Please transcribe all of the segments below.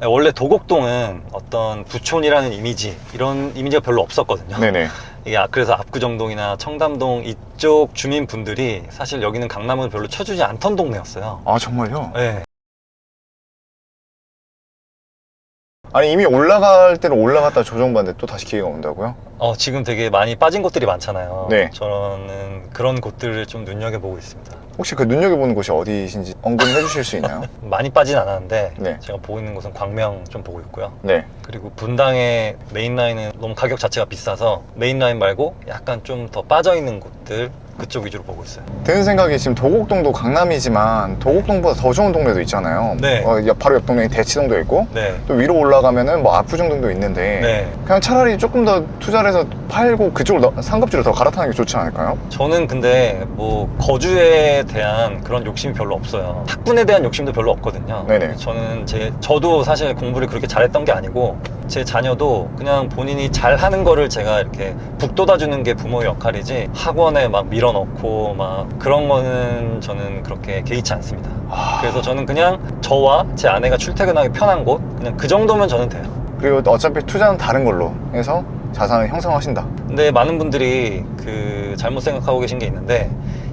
원래 도곡동은 어떤 부촌이라는 이미지, 이런 이미지가 별로 없었거든요. 네네. 이게 그래서 압구정동이나 청담동 이쪽 주민분들이 사실 여기는 강남을 별로 쳐주지 않던 동네였어요. 아, 정말요? 네. 아니, 이미 올라갈 때는 올라갔다 조정받는데 또 다시 기회가 온다고요? 지금 되게 많이 빠진 곳들이 많잖아요. 네. 저는 그런 곳들을 좀 눈여겨보고 있습니다. 혹시 그 눈여겨보는 곳이 어디신지 언급해 주실 수 있나요? 많이 빠진 않았는데 네. 제가 보고 있는 곳은 광명 좀 보고 있고요. 네. 그리고 분당의 메인라인은 너무 가격 자체가 비싸서 메인라인 말고 약간 좀 더 빠져있는 곳들, 그쪽 위주로 보고 있어요. 드는 생각이 지금 도곡동도 강남이지만 도곡동보다 더 좋은 동네도 있잖아요. 네. 바로 옆 동네에 대치동도 있고 네. 또 위로 올라가면은 뭐 압구정동도 있는데 네. 그냥 차라리 조금 더 투자를 해서 팔고 그쪽으로 상급지로 더 갈아타는 게 좋지 않을까요? 저는 근데 뭐 거주에 대한 그런 욕심이 별로 없어요. 학군에 대한 욕심도 별로 없거든요. 네네. 저도 사실 공부를 그렇게 잘했던 게 아니고 제 자녀도 그냥 본인이 잘하는 거를 제가 이렇게 북돋아주는 게 부모의 역할이지 학원에 막 밀어넣고 막 그런 거는 저는 그렇게 개의치 않습니다. 그래서 저는 그냥 저와 제 아내가 출퇴근하기 편한 곳, 그냥 그 정도면 저는 돼요. 그리고 어차피 투자는 다른 걸로 해서 자산을 형성하신다. 근데 많은 분들이 잘못 생각하고 계신 게 있는데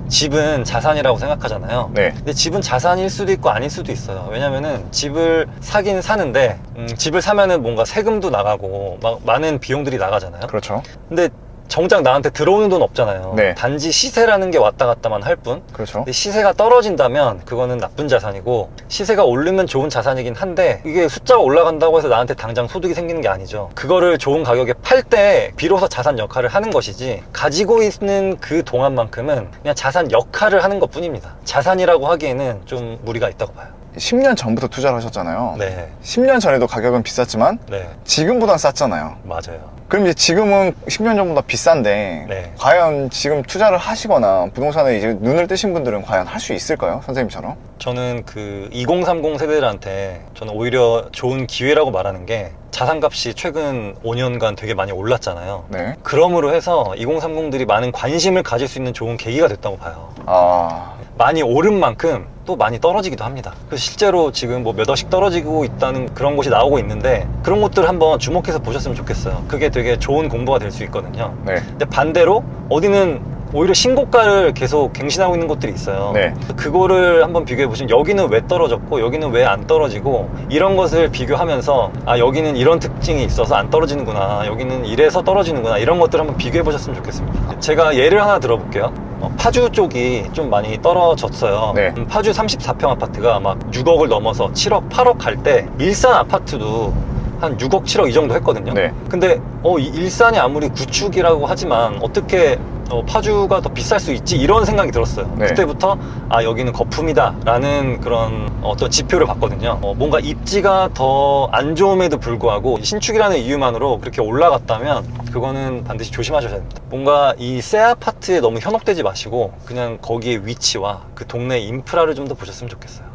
집은 자산이라고 생각하잖아요. 네. 근데 집은 자산일 수도 있고 아닐 수도 있어요. 왜냐면은 집을 사긴 사는데 집을 사면은 뭔가 세금도 나가고 막 많은 비용들이 나가잖아요. 그렇죠. 근데 정작 나한테 들어오는 돈 없잖아요. 네. 단지 시세라는 게 왔다 갔다만 할 뿐. 그렇죠. 근데 시세가 떨어진다면 그거는 나쁜 자산이고, 시세가 오르면 좋은 자산이긴 한데 이게 숫자가 올라간다고 해서 나한테 당장 소득이 생기는 게 아니죠. 그거를 좋은 가격에 팔 때 비로소 자산 역할을 하는 것이지, 가지고 있는 그 동안만큼은 그냥 자산 역할을 하는 것 뿐입니다. 자산이라고 하기에는 좀 무리가 있다고 봐요. 10년 전부터 투자를 하셨잖아요. 네. 10년 전에도 가격은 비쌌지만 네. 지금보단 쌌잖아요. 맞아요. 그럼 이제 지금은 10년 전보다 비싼데 네. 과연 지금 투자를 하시거나 부동산에 이제 눈을 뜨신 분들은 과연 할 수 있을까요? 선생님처럼? 저는 2030 세대들한테 저는 오히려 좋은 기회라고 말하는 게, 자산값이 최근 5년간 되게 많이 올랐잖아요. 네. 그러므로 해서 2030들이 많은 관심을 가질 수 있는 좋은 계기가 됐다고 봐요. 많이 오른 만큼 또 많이 떨어지기도 합니다. 그래서 실제로 지금 뭐 몇 억씩 떨어지고 있다는 그런 곳이 나오고 있는데, 그런 것들 한번 주목해서 보셨으면 좋겠어요. 그게 되게 좋은 공부가 될 수 있거든요. 네. 근데 반대로 어디는 오히려 신고가를 계속 갱신하고 있는 곳들이 있어요. 네. 그거를 한번 비교해 보시면 여기는 왜 떨어졌고 여기는 왜 안 떨어지고, 이런 것을 비교하면서 여기는 이런 특징이 있어서 안 떨어지는구나, 여기는 이래서 떨어지는구나, 이런 것들을 한번 비교해 보셨으면 좋겠습니다. 제가 예를 하나 들어볼게요. 파주 쪽이 좀 많이 떨어졌어요. 네. 파주 34평 아파트가 막 6억을 넘어서 7억, 8억 갈 때 일산 아파트도 한 6억, 7억 이 정도 했거든요. 네. 근데 일산이 아무리 구축이라고 하지만 어떻게 파주가 더 비쌀 수 있지, 이런 생각이 들었어요. 네. 그때부터 여기는 거품이다 라는 그런 어떤 지표를 봤거든요. 뭔가 입지가 더 안 좋음에도 불구하고 신축이라는 이유만으로 그렇게 올라갔다면 그거는 반드시 조심하셔야 됩니다. 뭔가 이 새 아파트에 너무 현혹되지 마시고 그냥 거기의 위치와 그 동네 인프라를 좀 더 보셨으면 좋겠어요.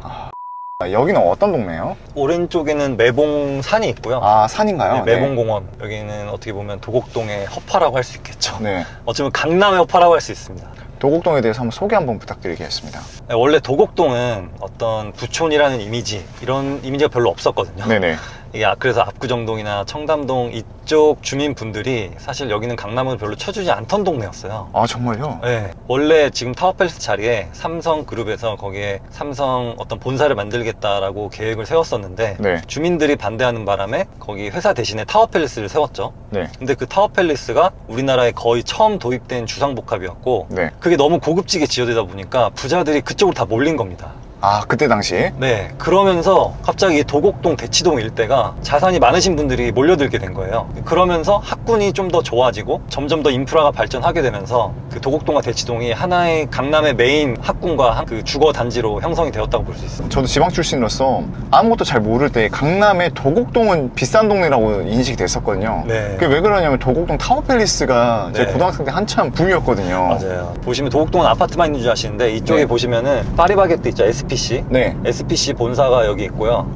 여기는 어떤 동네예요? 오른쪽에는 매봉산이 있고요. 산인가요? 네, 매봉공원. 여기는 어떻게 보면 도곡동의 허파라고 할 수 있겠죠. 네. 어쩌면 강남의 허파라고 할 수 있습니다. 도곡동에 대해서 한번 소개 한번 부탁드리겠습니다. 원래 도곡동은 어떤 부촌이라는 이미지, 이런 이미지가 별로 없었거든요. 네네. 이게 그래서 압구정동이나 청담동 이쪽 주민분들이 사실 여기는 강남을 별로 쳐주지 않던 동네였어요. 정말요? 네. 원래 지금 타워팰리스 자리에 삼성그룹에서 거기에 삼성 어떤 본사를 만들겠다라고 계획을 세웠었는데, 네. 주민들이 반대하는 바람에 거기 회사 대신에 타워팰리스를 세웠죠. 네. 근데 그 타워팰리스가 우리나라에 거의 처음 도입된 주상복합이었고, 네. 그게 너무 고급지게 지어지다 보니까 부자들이 그쪽으로 다 몰린 겁니다. 그때 당시에? 네. 그러면서 갑자기 도곡동, 대치동 일대가 자산이 많으신 분들이 몰려들게 된 거예요. 그러면서 학군이 좀 더 좋아지고 점점 더 인프라가 발전하게 되면서 그 도곡동과 대치동이 하나의 강남의 메인 학군과 그 주거 단지로 형성이 되었다고 볼 수 있습니다. 저도 지방 출신으로서 아무것도 잘 모를 때 강남의 도곡동은 비싼 동네라고 인식이 됐었거든요. 네. 그게 왜 그러냐면 도곡동 타워팰리스가 제 네. 고등학생 때 한참 붐이었거든요. 맞아요. 보시면 도곡동은 아파트만 있는 줄 아시는데, 이쪽에 네. 보시면은 파리바게뜨 있죠, SPC. 네. SPC 본사가 여기 있고요.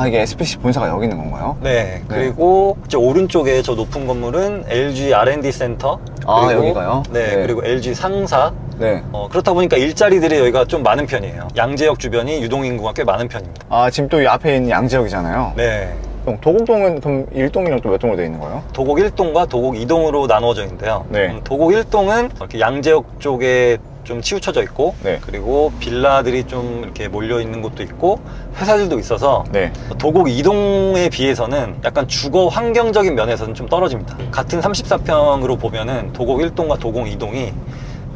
이게 SPC 본사가 여기 있는 건가요? 네. 그리고 저 오른쪽에 저 높은 건물은 LG R&D 센터. 그리고, 여기가요? 네, 네. 그리고 LG 상사. 네. 그렇다 보니까 일자리들이 여기가 좀 많은 편이에요. 양재역 주변이 유동인구가 꽤 많은 편입니다. 지금 또 이 앞에 있는 양재역이잖아요. 네. 도곡동은 그럼 1동이랑 또 몇 동으로 되어 있는 거예요? 도곡 1동과 도곡 2동으로 나누어져 있는데요. 네. 도곡 1동은 이렇게 양재역 쪽에 좀 치우쳐져 있고, 네. 그리고 빌라들이 좀 이렇게 몰려 있는 곳도 있고, 회사들도 있어서 네. 도곡 2동에 비해서는 약간 주거 환경적인 면에서는 좀 떨어집니다. 같은 34평으로 보면은 도곡 1동과 도곡 2동이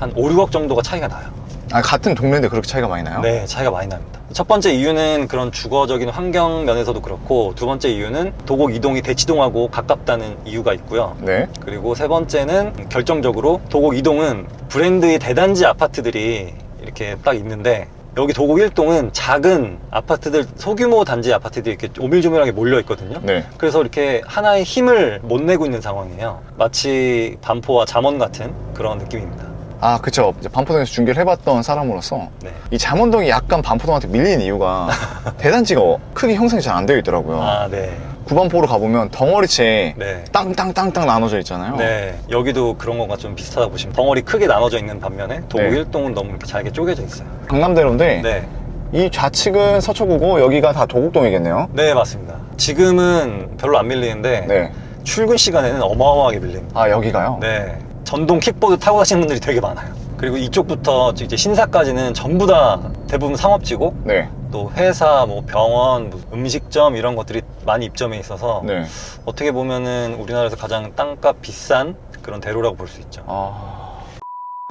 한 5, 6억 정도가 차이가 나요. 아, 같은 동네인데 그렇게 차이가 많이 나요? 네, 차이가 많이 납니다. 첫 번째 이유는 그런 주거적인 환경 면에서도 그렇고, 두 번째 이유는 도곡 2동이 대치동하고 가깝다는 이유가 있고요. 네. 그리고 세 번째는 결정적으로 도곡 2동은 브랜드의 대단지 아파트들이 이렇게 딱 있는데, 여기 도곡 1동은 작은 아파트들, 소규모 단지 아파트들이 이렇게 오밀조밀하게 몰려 있거든요. 네. 그래서 이렇게 하나의 힘을 못 내고 있는 상황이에요. 마치 반포와 잠원 같은 그런 느낌입니다. 아, 그쵸. 이제 반포동에서 중계를 해봤던 사람으로서 네. 이 잠원동이 약간 반포동한테 밀린 이유가 대단지가 크게 형성이 잘 안 되어 있더라고요. 아, 네. 구반포로 가보면 덩어리째 네. 땅땅땅땅 나눠져 있잖아요. 네, 여기도 그런 거가 좀 비슷하다고 보시면 덩어리 크게 나눠져 있는 반면에 도곡 네. 1동은 너무 이렇게 잘게 쪼개져 있어요. 강남대로인데 네, 이 좌측은 서초구고 여기가 다 도곡동이겠네요. 네 맞습니다. 지금은 별로 안 밀리는데 네. 출근 시간에는 어마어마하게 밀립니다. 아, 여기가요? 네, 전동 킥보드 타고 가시는 분들이 되게 많아요. 그리고 이쪽부터 이제 신사까지는 전부 다 대부분 상업지고, 네. 또 회사, 뭐 병원, 뭐 음식점 이런 것들이 많이 입점해 있어서 네. 어떻게 보면은 우리나라에서 가장 땅값 비싼 그런 대로라고 볼 수 있죠. 아...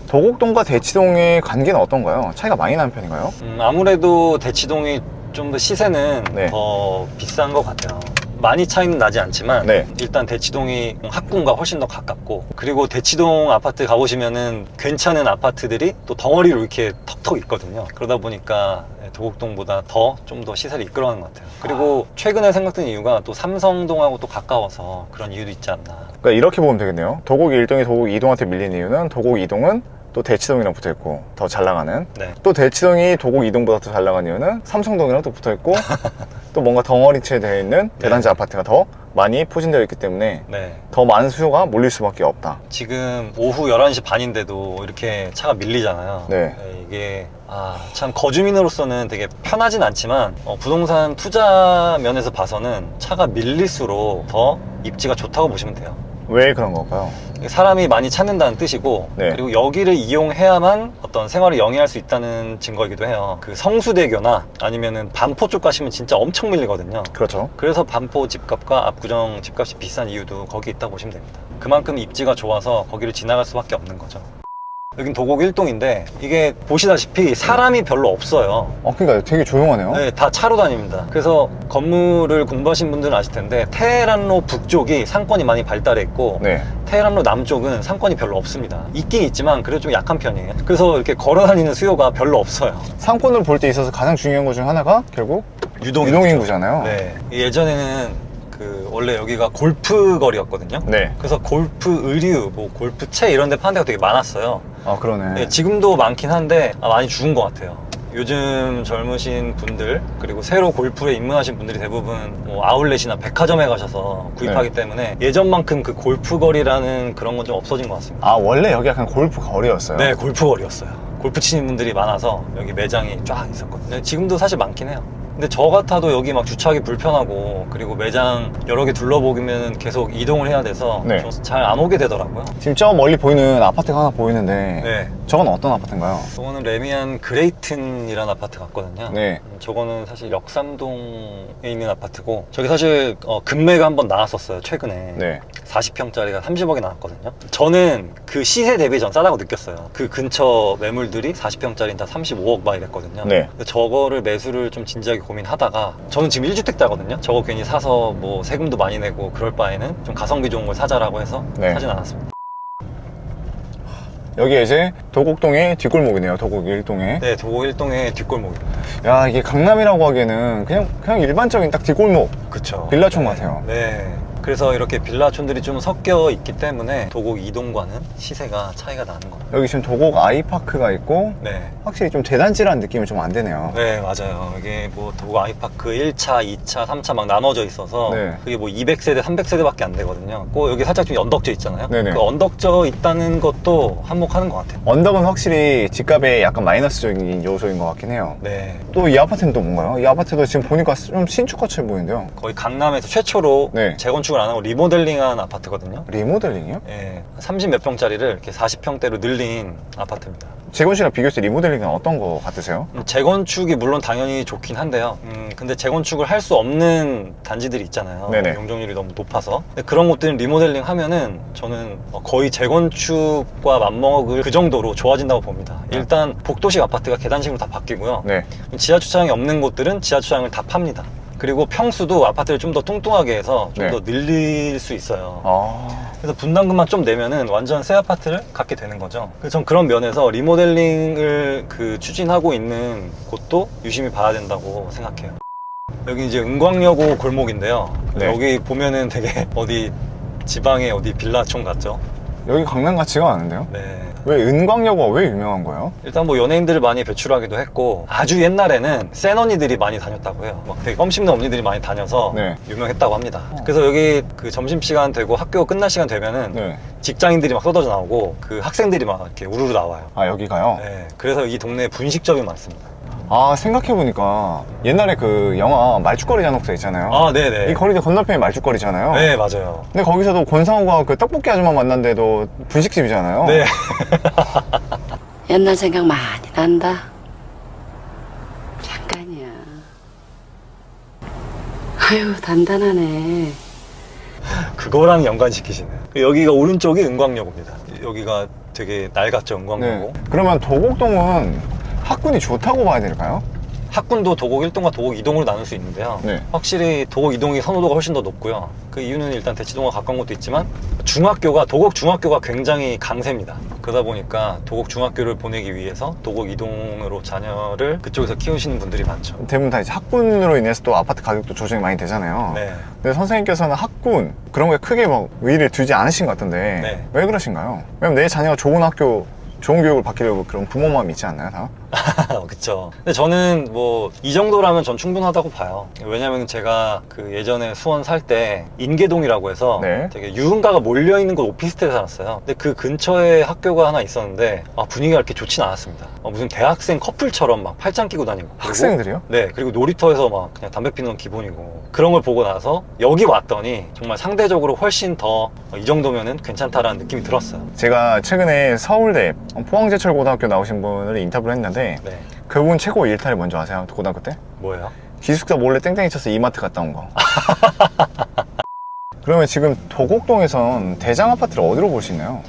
도곡동과 대치동의 관계는 어떤가요? 차이가 많이 나는 편인가요? 아무래도 대치동이 좀 더 시세는 네. 더 비싼 것 같아요. 많이 차이는 나지 않지만 네. 일단 대치동이 학군과 훨씬 더 가깝고, 그리고 대치동 아파트 가보시면은 괜찮은 아파트들이 또 덩어리로 이렇게 턱턱 있거든요. 그러다 보니까 도곡동보다 좀 더 시세를 이끌어가는 것 같아요. 그리고 최근에 생각든 이유가 또 삼성동하고 또 가까워서 그런 이유도 있지 않나. 그러니까 이렇게 보면 되겠네요. 도곡 1동이 도곡 2동한테 밀린 이유는 도곡 2동은 또 대치동이랑 붙어있고 더 잘 나가는, 네. 또 대치동이 도곡 2동보다 더 잘 나가는 이유는 삼성동이랑 또 붙어있고 또 뭔가 덩어리째 되어 있는 대단지 아파트가 더 많이 포진되어 있기 때문에 네. 더 많은 수요가 몰릴 수밖에 없다. 지금 오후 11시 반인데도 이렇게 차가 밀리잖아요. 네. 이게 참 거주민으로서는 되게 편하진 않지만 부동산 투자 면에서 봐서는 차가 밀릴수록 더 입지가 좋다고 보시면 돼요. 왜 그런 걸까요? 사람이 많이 찾는다는 뜻이고, 네. 그리고 여기를 이용해야만 어떤 생활을 영위할 수 있다는 증거이기도 해요. 그 성수대교나 아니면은 반포 쪽 가시면 진짜 엄청 밀리거든요. 그렇죠. 그래서 반포 집값과 압구정 집값이 비싼 이유도 거기 있다고 보시면 됩니다. 그만큼 입지가 좋아서 거기를 지나갈 수밖에 없는 거죠. 여긴 도곡 1동인데 이게 보시다시피 사람이 별로 없어요. 그러니까 되게 조용하네요. 네, 다 차로 다닙니다. 그래서 건물을 공부하신 분들은 아실 텐데 테헤란로 북쪽이 상권이 많이 발달해 있고, 네. 테헤란로 남쪽은 상권이 별로 없습니다. 있긴 있지만 그래도 좀 약한 편이에요. 그래서 이렇게 걸어 다니는 수요가 별로 없어요. 상권을 볼 때 있어서 가장 중요한 것 중 하나가 결국 유동인구잖아요. 네. 예전에는 원래 여기가 골프 거리였거든요. 네. 그래서 골프 의류, 뭐 골프채 이런 데 파는 데가 되게 많았어요. 아, 그러네. 네, 지금도 많긴 한데 많이 죽은 것 같아요. 요즘 젊으신 분들, 그리고 새로 골프에 입문하신 분들이 대부분 뭐 아울렛이나 백화점에 가셔서 구입하기 때문에 예전만큼 그 골프 거리라는 그런 건 좀 없어진 것 같습니다. 아, 원래 여기 약간 골프 거리였어요? 네, 골프 거리였어요. 골프 치는 분들이 많아서 여기 매장이 쫙 있었거든요. 지금도 사실 많긴 해요. 근데 저 같아도 여기 막 주차하기 불편하고, 그리고 매장 여러 개 둘러보기면 계속 이동을 해야 돼서 네. 잘 안 오게 되더라고요. 지금 저 멀리 보이는 아파트가 하나 보이는데 네. 저건 어떤 아파트인가요? 저거는 레미안 그레이튼이라는 아파트 같거든요. 네. 저거는 사실 역삼동에 있는 아파트고, 저기 사실 금매가 한번 나왔었어요, 최근에. 네. 40평짜리가 30억에 나왔거든요. 저는 그 시세 대비 전 싸다고 느꼈어요. 그 근처 매물들이 40평짜리는 다 35억 막 이랬거든요. 네. 근데 저거를 매수를 좀 진지하게 고민하다가, 저는 지금 1주택자거든요. 저거 괜히 사서 뭐 세금도 많이 내고 그럴 바에는 좀 가성비 좋은 걸 사자라고 해서 네. 사진 않았습니다. 여기 이제 도곡동의 뒷골목이네요. 도곡 1동에. 네, 도곡 1동의 뒷골목입니다. 야, 이게 강남이라고 하기에는 그냥 일반적인 딱 뒷골목 그쵸. 빌라촌 네. 같아요. 네. 그래서 이렇게 빌라촌들이 좀 섞여 있기 때문에 도곡 이동과는 시세가 차이가 나는 거예요. 여기 지금 도곡 아이파크가 있고 네. 확실히 좀 대단지라는 느낌이 좀 안 드네요. 네, 맞아요. 이게 뭐 도곡 아이파크 1차, 2차, 3차 막 나눠져 있어서 네. 그게 뭐 200세대, 300세대밖에 안 되거든요. 꼭 여기 살짝 좀 언덕져 있잖아요. 네네. 그 언덕져 있다는 것도 한몫하는 것 같아요. 언덕은 확실히 집값에 약간 마이너스적인 요소인 것 같긴 해요. 네. 또 이 아파트는 또 뭔가요? 이 아파트도 지금 보니까 좀 신축같이 보이는데요. 거의 강남에서 최초로 네. 재건축을 안 하고 리모델링한 아파트거든요. 리모델링이요? 예, 30몇 평짜리를 이렇게 40평대로 늘린 아파트입니다. 재건축이랑 비교했을 때 리모델링은 어떤 거 같으세요? 재건축이 물론 당연히 좋긴 한데요. 근데 재건축을 할 수 없는 단지들이 있잖아요. 네네. 용적률이 너무 높아서. 근데 그런 곳들은 리모델링 하면은 저는 거의 재건축과 맞먹을 그 정도로 좋아진다고 봅니다. 일단 복도식 아파트가 계단식으로 다 바뀌고요. 네. 지하 주차장이 없는 곳들은 지하 주차장을 다 팝니다. 그리고 평수도 아파트를 좀 더 뚱뚱하게 해서 좀 네. 더 늘릴 수 있어요. 아, 그래서 분담금만 좀 내면은 완전 새 아파트를 갖게 되는 거죠. 그래서 전 그런 면에서 리모델링을 추진하고 있는 곳도 유심히 봐야 된다고 생각해요. 여기 이제 은광여고 골목인데요. 네. 여기 보면은 되게 어디 지방의 어디 빌라촌 같죠? 여기 강남 같지가 않은데요? 네. 왜 은광여고가 왜 유명한 거예요? 일단 뭐 연예인들을 많이 배출하기도 했고 아주 옛날에는 센 언니들이 많이 다녔다고 해요. 막 되게 껌 씹는 언니들이 많이 다녀서 네. 유명했다고 합니다. 그래서 여기 그 점심시간 되고 학교 끝날 시간 되면은 네. 직장인들이 막 쏟아져 나오고 그 학생들이 막 이렇게 우르르 나와요. 아, 여기가요? 네, 그래서 이 동네에 분식점이 많습니다. 아, 생각해보니까 옛날에 그 영화 말죽거리 잔혹사 있잖아요. 아, 네네. 이 거리 건너편이 말죽거리잖아요. 네, 맞아요. 근데 거기서도 권상우가 그 떡볶이 아줌마 만난데도 분식집이잖아요. 네. 옛날 생각 많이 난다. 잠깐이야. 아유, 단단하네. 그거랑 연관시키시네. 여기가 오른쪽이 은광여고입니다. 여기가 되게 낡았죠, 은광여고. 네. 그러면 도곡동은 학군이 좋다고 봐야 될까요? 학군도 도곡 1동과 도곡 2동으로 나눌 수 있는데요. 네. 확실히 도곡 2동이 선호도가 훨씬 더 높고요. 그 이유는 일단 대치동과 가까운 것도 있지만 도곡 중학교가 굉장히 강세입니다. 그러다 보니까 도곡 중학교를 보내기 위해서 도곡 2동으로 자녀를 그쪽에서 키우시는 분들이 많죠. 대부분 다 이제 학군으로 인해서 또 아파트 가격도 조정이 많이 되잖아요. 네. 근데 선생님께서는 학군 그런 거에 크게 막 의의를 두지 않으신 것 같은데 네. 왜 그러신가요? 왜냐면 내 자녀가 좋은 학교, 좋은 교육을 받기려고 그런 부모 마음이 있지 않나요, 다? 그쵸. 근데 저는 뭐 이 정도라면 전 충분하다고 봐요. 왜냐면 제가 그 예전에 수원 살 때 인계동이라고 해서 네. 되게 유흥가가 몰려있는 곳 오피스텔에 살았어요. 근데 그 근처에 학교가 하나 있었는데 분위기가 이렇게 좋진 않았습니다. 무슨 대학생 커플처럼 막 팔짱 끼고 다니고. 그리고 학생들이요? 네, 그리고 놀이터에서 막 그냥 담배 피는 건 기본이고 그런 걸 보고 나서 여기 왔더니 정말 상대적으로 훨씬 더 이 정도면은 괜찮다라는 느낌이 들었어요. 제가 최근에 서울대 포항제철고등학교 나오신 분을 인터뷰를 했는데 네. 그분 최고 일탈을 먼저 아세요? 고등학교 때? 뭐예요? 기숙사 몰래 땡땡이 쳐서 이마트 갔다 온 거. 그러면 지금 도곡동에선 대장 아파트를 어디로 볼 수 있나요?